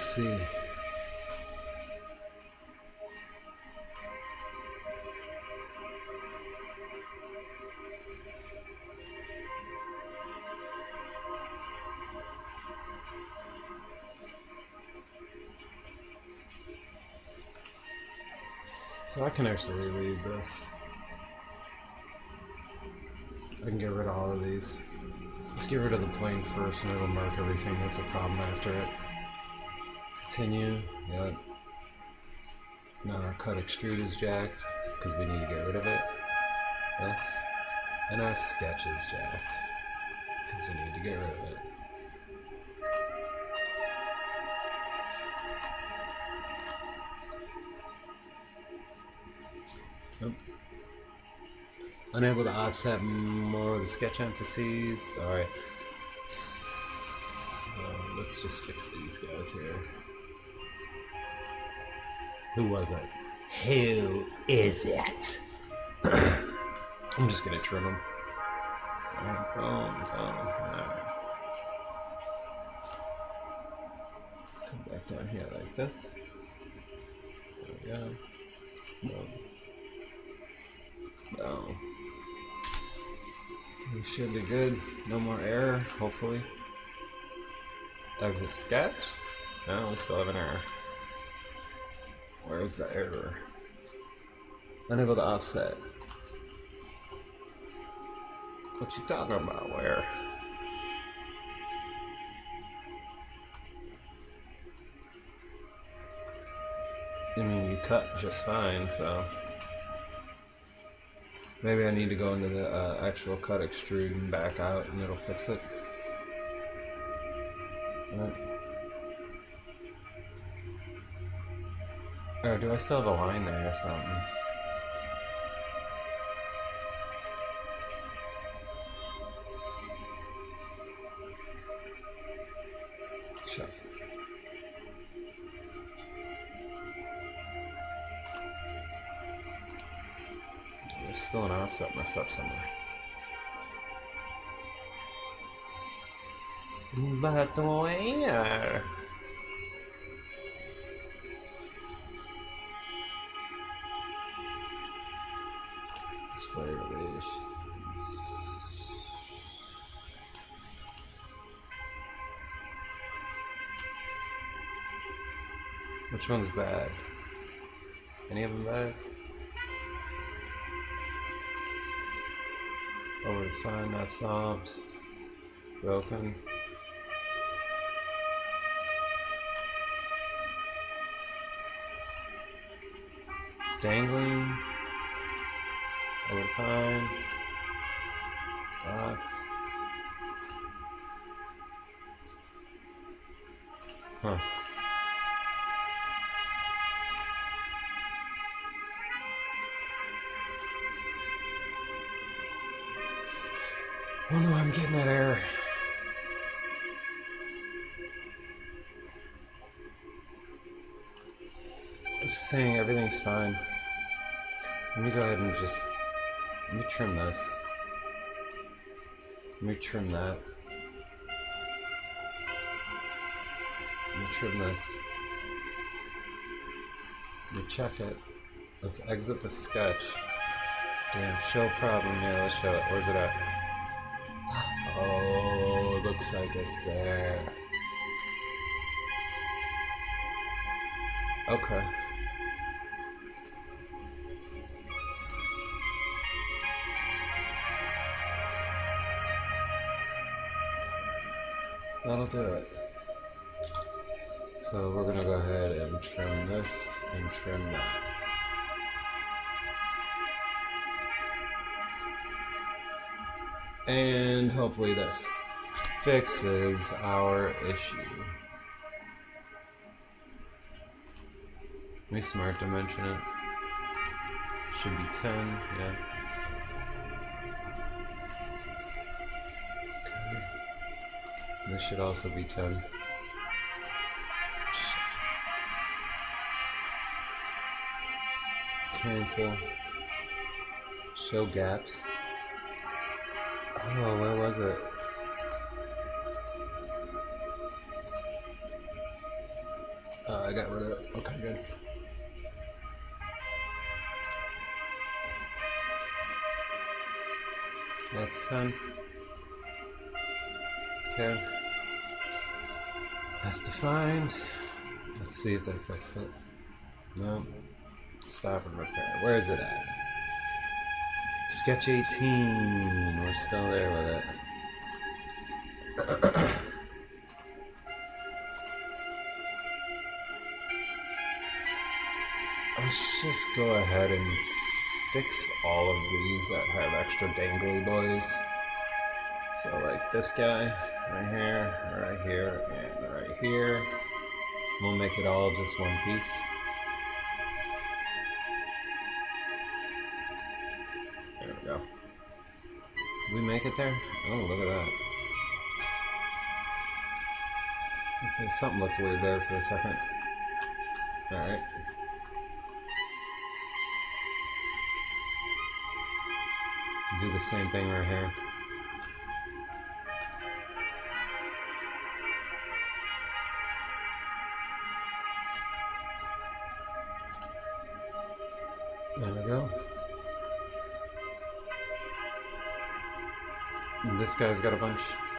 see. So I can actually read this. I can get rid of all of these. Let's get rid of the plane first and it'll mark everything that's a problem after it. Continue. Yep. Now our cut extrude is jacked because we need to get rid of it. Yes. And our sketch is jacked because we need to get rid of it. Nope. Unable to offset more of the sketch entities. Alright. So let's just fix these guys here. Who was it? Who is it? I'm just gonna trim them. Alright, boom. Alright. Let's come back down here like this. There we go. Boom. Boom. We should be good. No more error, hopefully. Exit sketch? No, we still have an error. Where's the error? Unable to offset. What you talking about? Where? I mean, you cut just fine, so... Maybe I need to go into the actual cut extrude and back out and it'll fix it. Right. Or do I still have a line there or something? Sure. There's still an offset messed up somewhere. But where? Display release. Which one's bad? Any of them bad? Oh, we're fine, not solved. Broken. Dangling. Oh, we're fine. Locked. Huh. Oh no, I'm getting that error. It's saying everything's fine. Let me go ahead and just... Let me trim this. Let me trim that. Let me trim this. Let me check it. Let's exit the sketch. Damn, show problem. Yeah, let's show it. Where's it at? Oh, it looks like it's there. Okay. That'll do it. So we're gonna go ahead and trim this and trim that. And hopefully that fixes our issue. Let me smart dimension it. Should be 10, yeah. Okay. This should also be 10. Cancel. Show gaps. Oh, where was it? I got rid of it. Okay, good. That's 10. Okay. That's defined. Let's see if they fixed it. No. Stop and repair. Where is it at? Sketch 18. We're still there with it. Let's just go ahead and fix all of these that have extra dangly boys. So like this guy right here, and right here. We'll make it all just one piece. There we go. Did we make it there? Oh, look at that. Let's see, something looked weird there for a second. Alright. Do the same thing right here. There we go. And this guy's got a bunch.